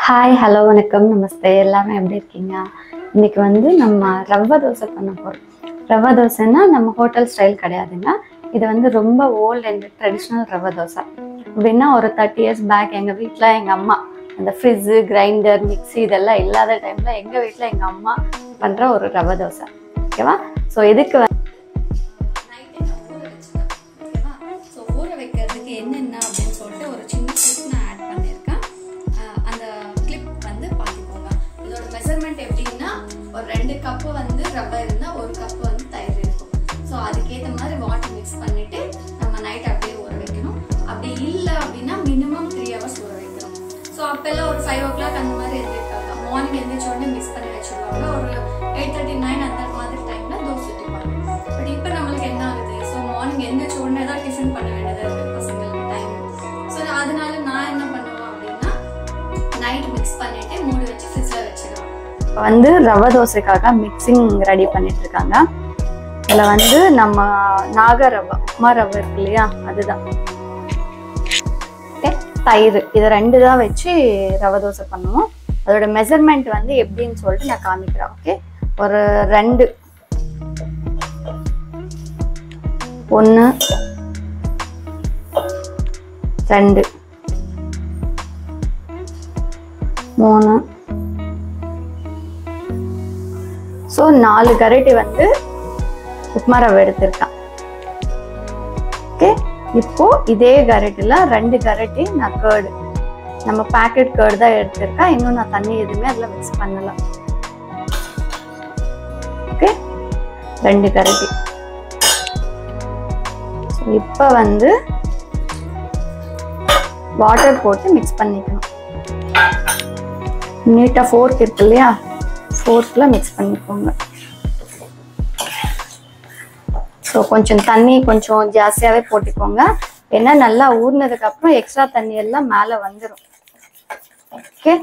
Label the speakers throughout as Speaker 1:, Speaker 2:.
Speaker 1: Hi hello வணக்கம் நமஸ்தே எல்லாமே எப்படி இருக்கீங்க? இன்னைக்கு வந்து நம்ம ரவா தோசை பண்ண போகிறோம். ரவா தோசைன்னா நம்ம ஹோட்டல் ஸ்டைல் கிடையாதுங்க. இது வந்து ரொம்ப old and traditional rava dosa. அப்படின்னா ஒரு 30 years பேக் எங்கள் வீட்டில் எங்கள் அம்மா அந்த ஃப்ரிட்ஜு கிரைண்டர் மிக்ஸி இதெல்லாம் இல்லாத டைமில் எங்கள் வீட்டில் எங்கள் அம்மா பண்ணுற ஒரு ரவா தோசை. ஓகேவா? ஸோ இதுக்கு ஊற வைக்கிறதுக்கு என்னென்ன அப்படின்னு சொல்லிட்டு ஒரு சின்ன கிளிப் நான் ஆட் பண்ணியிருக்கேன். அந்த கிளிப் வந்து பார்த்துக்கோங்க. இதோட மெஷர்மெண்ட் எப்படின்னா ஒரு 2 கப்பு வந்து ரவை இருந்தால் 1 கப்பு வந்து தயிர் இருக்கும். ஸோ அதுக்கேற்ற மாதிரி வாட்டர் மிக்ஸ் பண்ணிட்டு நம்ம நைட் அப்படியே ஊற வைக்கணும். அப்படி இல்லை அப்படின்னா மினிமம் 3 hours ஊற வைக்கணும். ஸோ அப்பெல்லாம் ஒரு 5 o'clock அந்த மாதிரி எழுந்திருக்காங்க. மார்னிங் எழுந்திரிச்ச உடனே மிக்ஸ் பண்ணி வச்சுருவாங்க. ஒரு 8:39 அந்த மாதிரி டைம்ல தோசை ஊற்றிப்பாங்க. பட் இப்போ நம்மளுக்கு என்ன ஆகுது? ஸோ மார்னிங் எழுந்திரிச்ச உடனே தான் டிஃபன் பண்ண வேண்டியதாக இருக்குது பசங்களுக்கு டைம். ஸோ அதனால நான் என்ன பண்ணுவேன் அப்படின்னா நைட் மிக்ஸ் பண்ணிட்டு மூடி வச்சு ஃப்ரிட்ஜில் வச்சிடுவேன். வந்து ரவை தோசைக்காக மிக்சிங் ரெடி பண்ணிட்டு இருக்காங்க. இதில் வந்து நம்ம நாக ரவை உப்மா ரவை இருக்கு இல்லையா, அதுதான். தயிர் இது 2 தான் வச்சு ரவை தோசை பண்ணுவோம். அதோட மெஷர்மெண்ட் வந்து எப்படின்னு சொல்லிட்டு நான் காமிக்கிறேன். ஓகே, ஒரு 2 1 2 3 ஸோ 4 கரண்டி வந்து உப்மா ரவை எடுத்திருக்கேன். ஓகே, இப்போ இதே கரண்டில் 2 கரண்டி நான் கேர்டு, நம்ம பேக்கெட் கேர்டு தான் எடுத்திருக்கேன். இன்னும் நான் தண்ணி எதுவுமே அதில் மிக்ஸ் பண்ணல. ஓகே, 2 கரண்டி. ஸோ இப்போ வந்து வாட்டர் போட்டு மிக்ஸ் பண்ணிக்கணும். நீட்டாக ஃபோர்க் இருக்கு இல்லையா, ஃபோர்க்கில் மிக்ஸ் பண்ணிக்கோங்க. ஸோ கொஞ்சம் தண்ணி கொஞ்சம் ஜாஸ்தியாகவே போட்டுக்கோங்க. ஏன்னா நல்லா ஊறினதுக்கப்புறம் எக்ஸ்ட்ரா தண்ணி எல்லாம் மேலே வந்துடும். ஓகே,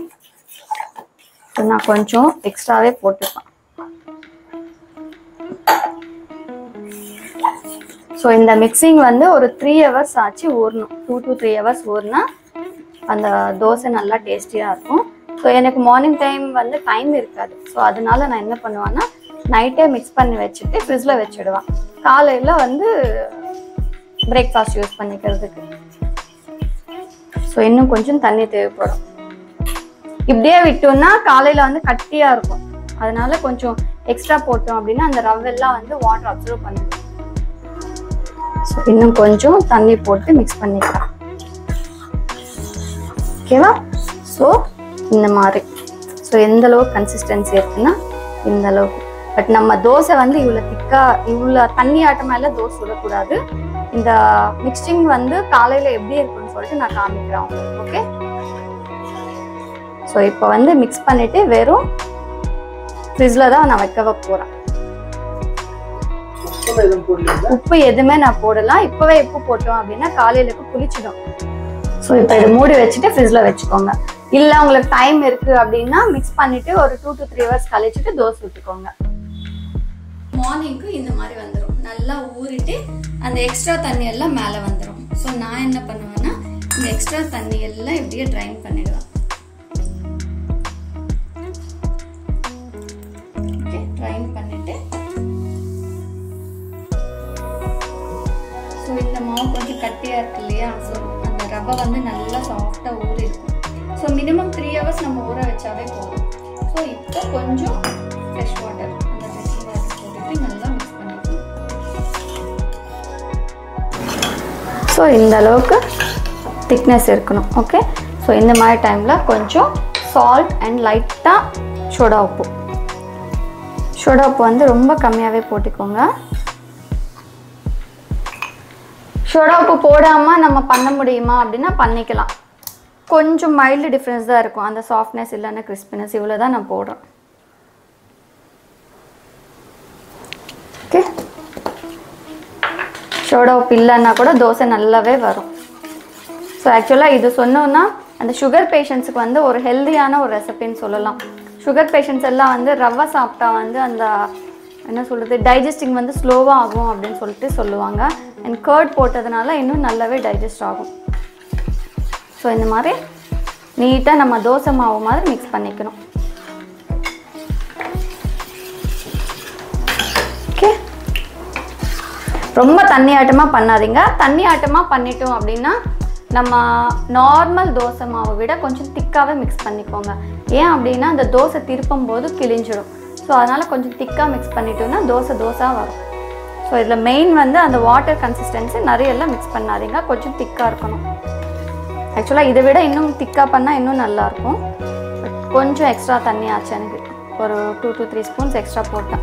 Speaker 1: ஸோ நான் கொஞ்சம் எக்ஸ்ட்ராவே போட்டுப்பேன். ஸோ இந்த மிக்சிங் வந்து ஒரு 3 hours ஆச்சு ஊறணும். 2 to 3 hours ஊறினா அந்த தோசை நல்லா டேஸ்டியாக இருக்கும். ஸோ எனக்கு மார்னிங் டைம் வந்து டைம் இருக்காது. ஸோ அதனால நான் என்ன பண்ணுவேன்னா நைட்டே மிக்ஸ் பண்ணி வச்சுட்டு ஃப்ரிட்ஜில் வச்சுடுவேன். காலையில் வந்து பிரேக்ஃபாஸ்ட் யூஸ் பண்ணிக்கிறதுக்கு. ஸோ இன்னும் கொஞ்சம் தண்ணி தேவைப்படும். இப்படியே விட்டோம்னா காலையில் வந்து கட்டியாக இருக்கும். அதனால கொஞ்சம் எக்ஸ்ட்ரா போட்டோம் அப்படின்னா அந்த ரவெல்லாம் வந்து வாட்டர் அப்சர்வ் பண்ணிடும். ஸோ இன்னும் கொஞ்சம் தண்ணி போட்டு மிக்ஸ் பண்ணிக்கலாம். ஓகேவா? ஸோ இந்த மாதிரி. ஸோ எந்த அளவுக்கு கன்சிஸ்டன்சி இருக்குன்னா இந்த அளவுக்கு. பட் நம்ம தோசை வந்து இவ்வளோ திக்காக இவ்வளோ தண்ணி ஆட்டமால தோசை விடக்கூடாது. இந்த மிக்சிங் வந்து காலையில் எப்படி இருக்குன்னு சொல்லிட்டு நான் காமிக்கிறேன் உங்களுக்கு. ஓகே, ஸோ இப்போ வந்து மிக்ஸ் பண்ணிட்டு வெறும் ஃப்ரிட்ஜில் தான் நான் வைக்க போகிறேன். உப்பு எதுவுமே நான் போடலாம். இப்போவே உப்பு போட்டோம் அப்படின்னா காலையிலுக்கு புளிச்சிடும். ஸோ இப்போ இதை மூடி வச்சுட்டு ஃப்ரிட்ஜில் வச்சுக்கோங்க. இல்லை உங்களுக்கு டைம் இருக்குது அப்படின்னா மிக்ஸ் பண்ணிவிட்டு ஒரு 2 to 3 hours கழிச்சுட்டு தோசை ஊற்றிக்கோங்க. மார்னிங்க்கு இந்த மாதிரி வந்துடும். நல்லா ஊறிட்டு அந்த எக்ஸ்ட்ரா தண்ணி எல்லாம் மேலே வந்துடும். ஸோ நான் என்ன பண்ணுவேன்னா இந்த எக்ஸ்ட்ரா தண்ணி எல்லாம் இப்படியே ட்ரைன் பண்ணிடுவேன். ஓகே, ட்ரைன் பண்ணிட்டு ஸோ இந்த மாவு கொஞ்சம் கட்டியாக இருக்கு இல்லையா, ஸோ அந்த ரவை வந்து நல்லா சாஃப்டாக ஊறி இருக்கும். ஸோ மினிமம் 3 hours நம்ம ஊற வச்சாவே போதும். ஸோ இப்போ கொஞ்சம் ஃப்ரெஷ் வாட்டர் அந்த ஃப்ரெஷ் வாட்டர் போட்டுட்டு நல்லா மிக்ஸ் பண்ணிக்கணும். ஸோ இந்த அளவுக்கு திக்னஸ் இருக்கணும். ஓகே, ஸோ இந்த மாதிரி டைமில் கொஞ்சம் சால்ட் அண்ட் லைட்டாக சோடா உப்பு. சோடா உப்பு வந்து ரொம்ப கம்மியாகவே போட்டுக்கோங்க. சோடா உப்பு போடாமல் நம்ம பண்ண முடியுமா அப்படின்னா பண்ணிக்கலாம். கொஞ்சம் மைல்டு டிஃப்ரென்ஸ் தான் இருக்கும். அந்த சாஃப்ட்னஸ் இல்லைன்னா கிறிஸ்பினஸ் இவ்வளோ தான் நான் போடுறேன். ஓகே, சோடா உப்பு இல்லைன்னா கூட தோசை நல்லாவே வரும். ஸோ ஆக்சுவலாக இது சொன்னோன்னா அந்த சுகர் பேஷண்ட்ஸுக்கு வந்து ஒரு ஹெல்த்தியான ஒரு ரெசிபின்னு சொல்லலாம். சுகர் பேஷண்ட்ஸ் எல்லாம் வந்து ரவை சாப்பிட்டா வந்து அந்த என்ன சொல்கிறது டைஜஸ்டிங் வந்து ஸ்லோவாக ஆகும் அப்படின்னு சொல்லிட்டு சொல்லுவாங்க. அண்ட் கர்ட் போட்டதுனால இன்னும் நல்லாவே டைஜஸ்ட் ஆகும். ஸோ இந்த மாதிரி நீட்டாக நம்ம தோசை மாவு மாதிரி மிக்ஸ் பண்ணிக்கணும். ஓகே, ரொம்ப தண்ணி ஆட்டமாக பண்ணாதீங்க. தண்ணி ஆட்டமாக பண்ணிட்டோம் அப்படின்னா நம்ம நார்மல் தோசை மாவை விட கொஞ்சம் திக்காகவே மிக்ஸ் பண்ணிக்கோங்க. ஏன் அப்படின்னா அந்த தோசை திருப்பும் போது கிழிஞ்சிடும். ஸோ அதனால் கொஞ்சம் திக்காக மிக்ஸ் பண்ணிட்டோம்னா தோசையாக வரும். ஸோ இதில் மெயின் வந்து அந்த வாட்டர் கன்சிஸ்டன்சி நிறையெல்லாம் மிக்ஸ் பண்ணாதீங்க, கொஞ்சம் திக்காக இருக்கணும். ஆக்சுவலாக இதை விட இன்னும் திக்காக பண்ணால் இன்னும் நல்லாயிருக்கும். கொஞ்சம் எக்ஸ்ட்ரா தண்ணி ஆச்சு, எனக்கு ஒரு 2 to 3 ஸ்பூன்ஸ் எக்ஸ்ட்ரா போட்டேன்.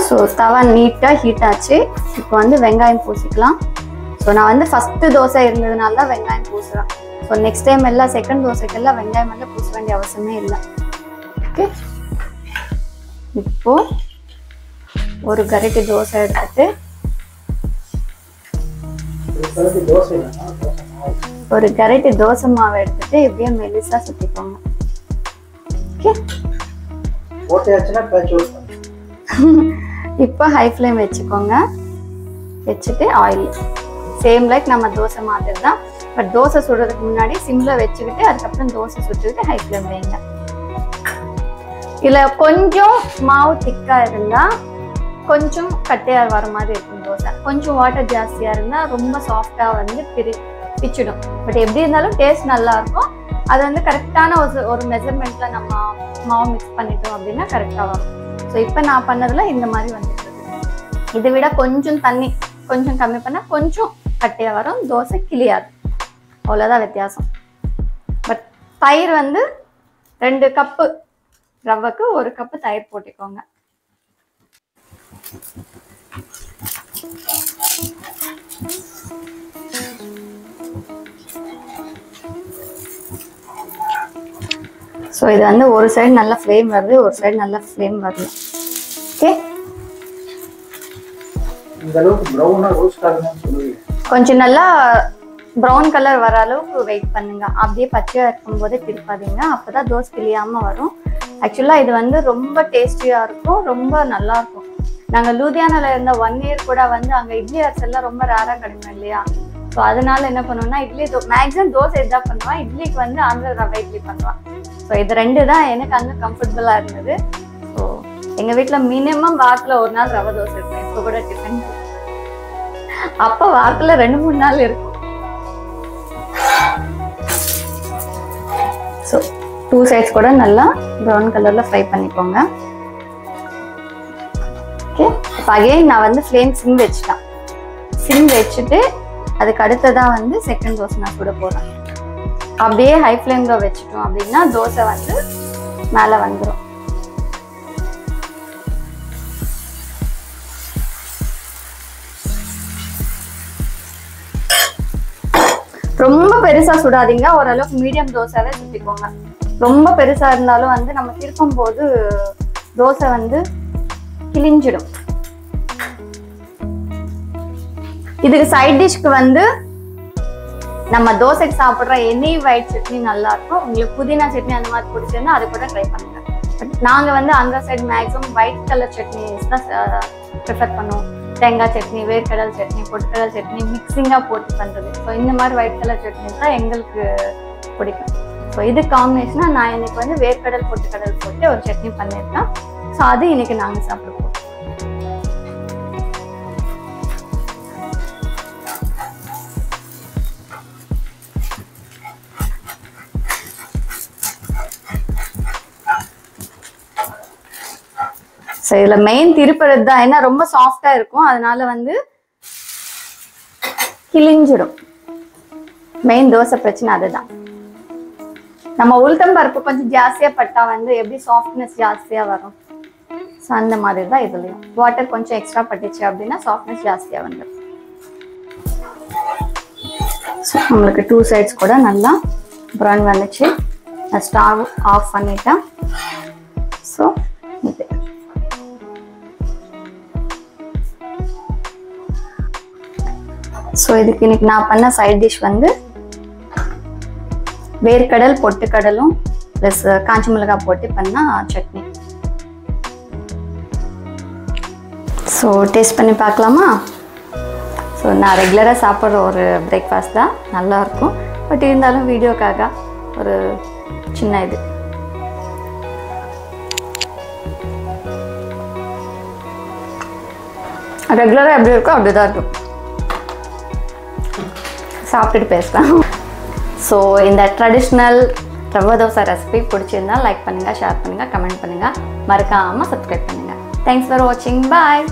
Speaker 1: ஸோ தவா நீட்டாக ஹீட் ஆச்சு. இப்போ வந்து வெங்காயம் பூசிக்கலாம். ஸோ நான் வந்து ஃபஸ்ட்டு தோசை இருந்ததுனால தான் வெங்காயம் பூசுகிறேன். ஸோ நெக்ஸ்ட் டைம் எல்லாம் செகண்ட் தோசைக்கெல்லாம் வெங்காயம் வந்து பூச வேண்டிய அவசியமே இல்லை. ஓகே, இப்போது ஒரு கரண்டி தோசை எடுத்துட்டு ஒரு கரண்டி தோசை மாவை எடுத்துட்டு இப்படியே மெலிசா சுற்றிக்கோங்க. ஓகே, இப்போ ஹை ஃப்ளேம் வச்சுக்கோங்க. வச்சுட்டு ஆயில் சேம் லைக் நம்ம தோசை மாதிரி தான். பட் தோசை சுடுறதுக்கு முன்னாடி சிம்மில் வச்சுக்கிட்டு அதுக்கப்புறம் தோசை சுட்டுக்கிட்டு ஹை ஃப்ளேம் வைங்க. இதில் கொஞ்சம் மாவு திக்காக இருந்தால் கொஞ்சம் கட்டையாக வர மாதிரி இருக்கும் தோசை. கொஞ்சம் வாட்டர் ஜாஸ்தியாக இருந்தால் ரொம்ப சாஃப்டாக வந்து பிச்சிடும். பட் எப்படி இருந்தாலும் டேஸ்ட் நல்லாயிருக்கும். அது வந்து கரெக்டான ஒரு மெஷர்மெண்ட்டில் நம்ம மாவு மிக்ஸ் பண்ணிட்டோம் அப்படின்னா கரெக்டாக வரும். ஸோ இப்போ நான் பண்ணதில் இந்த மாதிரி வந்துட்டு இதை விட கொஞ்சம் தண்ணி கொஞ்சம் கம்மி பண்ணால் கொஞ்சம் கட்டையாக வரும், தோசை கிளியாது. அவ்வளோதான் வித்தியாசம். பட் தயிர் வந்து 2 கப்பு ரவைக்கு 1 கப்பு தயிர் போட்டுக்கோங்க. ஸோ இது வந்து ஒரு சைடு நல்லா ஃப்ளேம் வருது, ஒரு சைடு நல்லா ஃப்ளேம் வரல. ஓகே, கொஞ்சம் நல்லா ப்ரௌன் கலர் வர அளவுக்கு வெயிட் பண்ணுங்க. அப்படியே பச்சையாக இருக்கும் போதே திருப்பாதீங்க, அப்போதான் தோசை கிளியாமல் வரும். ஆக்சுவலாக இது வந்து ரொம்ப டேஸ்டியாக இருக்கும், ரொம்ப நல்லா இருக்கும். நாங்கள் லூதியானாவில் இருந்த 1 year கூட வந்து அங்கே இட்லி அரிசெல்லாம் ரொம்ப ரேராக கிடைக்கும் இல்லையா. ஸோ அதனால என்ன பண்ணுவோம்னா மேக்ஸிமம் தோசை இதான் பண்ணுவான், இட்லிக்கு வந்து ஆந்திர ரவை இட்லி பண்ணுவான். ஸோ இது 2 தான் எனக்கு அங்கே கம்ஃபர்டபுளாக இருந்தது. ஸோ எங்கள் வீட்டில் மினிமம் வாரத்தில் 1 நாள் ரவை தோசை இருக்கும். இப்போ கூட டிஃபன் அப்போ வாரத்தில் 2-3 நாள் இருக்கும். ஸோ 2 சைட்ஸ் கூட நல்லா ப்ரௌன் கலரில் ஃப்ரை பண்ணிக்கோங்க. ஓகே, இப்போ அகெயின் நான் வந்து ஃப்ளேம் சிம் வச்சுட்டேன். சிம் வச்சுட்டு அதுக்கு அடுத்ததான் வந்து செகண்ட் தோசை நான் கூட போடுறேன். அப்படியே ஹை ஃப்ளேமில் வச்சுட்டோம் அப்படின்னா தோசை வந்து மேலே வந்துடும். ரொம்ப பெருசா சுடாதீங்க, ஓரளவுக்கு மீடியம் தோசைவே சுத்திக்கோங்க. ரொம்ப பெருசா இருந்தாலும் வந்து நம்ம திருப்பும் போது தோசை வந்து கிழிஞ்சிடும். இதுக்கு சைட் டிஷ்க்கு வந்து நம்ம தோசைக்கு சாப்பிட்ற எனி ஒயிட் சட்னி நல்லா இருக்கும். உங்களுக்கு புதினா சட்னி அந்த மாதிரி பிடிச்சிருந்தா அது கூட ட்ரை பண்ணுங்க. பட் நாங்கள் வந்து அந்த side maximum white colour chutneys தான் ப்ரிஃபர் பண்ணுவோம். தேங்காய் சட்னி, வேர்க்கடல் சட்னி, பொட்டுக்கடல் சட்னி மிக்சிங்காக போட்டு பண்ணுறது. ஸோ இந்த மாதிரி ஒயிட் கலர் சட்னிஸ் தான் எங்களுக்கு பிடிக்கும். ஸோ இது காம்பினேஷனாக நான் இன்னைக்கு வந்து வேர்க்கடல் பொட்டுக்கடல் போட்டு ஒரு சட்னி பண்ணியிருக்கேன். ஸோ அது இன்னைக்கு நாங்கள் சாப்பிடுவோம். ஸோ இதில் மெயின் திருப்புறது தான், ஏன்னா ரொம்ப சாஃப்டாக இருக்கும், அதனால வந்து கிழிஞ்சிடும். மெயின் தோசை பிரச்சனை அதுதான். நம்ம உளுத்தம் பருப்பு கொஞ்சம் ஜாஸ்தியாக பட்டா வந்து எப்படி சாஃப்ட்னஸ் ஜாஸ்தியாக வரும். ஸோ அந்த மாதிரி தான் இதுலையும் வாட்டர் கொஞ்சம் எக்ஸ்ட்ரா பட்டுச்சு அப்படின்னா சாஃப்ட்னஸ் ஜாஸ்தியாக வந்துடும். ஸோ நம்மளுக்கு 2 சைட்ஸ் கூட நல்லா ப்ரௌன் வந்துச்சு. நான் ஸ்டவ் ஆஃப் பண்ணிட்டேன். ஸோ இது ஸோ இதுக்கு இன்னைக்கு நான் பண்ண சைட் டிஷ் வந்து வேர்க்கடல் பொட்டுக்கடலும் ப்ளஸ் காஞ்சி மிளகாய் போட்டு பண்ண சட்னி. ஸோ டேஸ்ட் பண்ணி பார்க்கலாமா? ஸோ நான் ரெகுலராக சாப்பிட்ற ஒரு பிரேக்ஃபாஸ்ட் தான், நல்லாயிருக்கும். பட் இருந்தாலும் வீடியோக்காக ஒரு சின்ன இது. ரெகுலராக எப்படி இருக்கோ அப்படி தான் இருக்கும். சாப்பிட்டுட்டு பேசலாம். ஸோ இந்த ட்ரெடிஷ்னல் ரவா தோசை ரெசிபி பிடிச்சிருந்தால் லைக் பண்ணுங்கள், ஷேர் பண்ணுங்கள், கமெண்ட் பண்ணுங்கள், மறக்காமல் சப்ஸ்கிரைப் பண்ணுங்கள். தேங்க்ஸ் ஃபார் வாட்சிங். பாய்.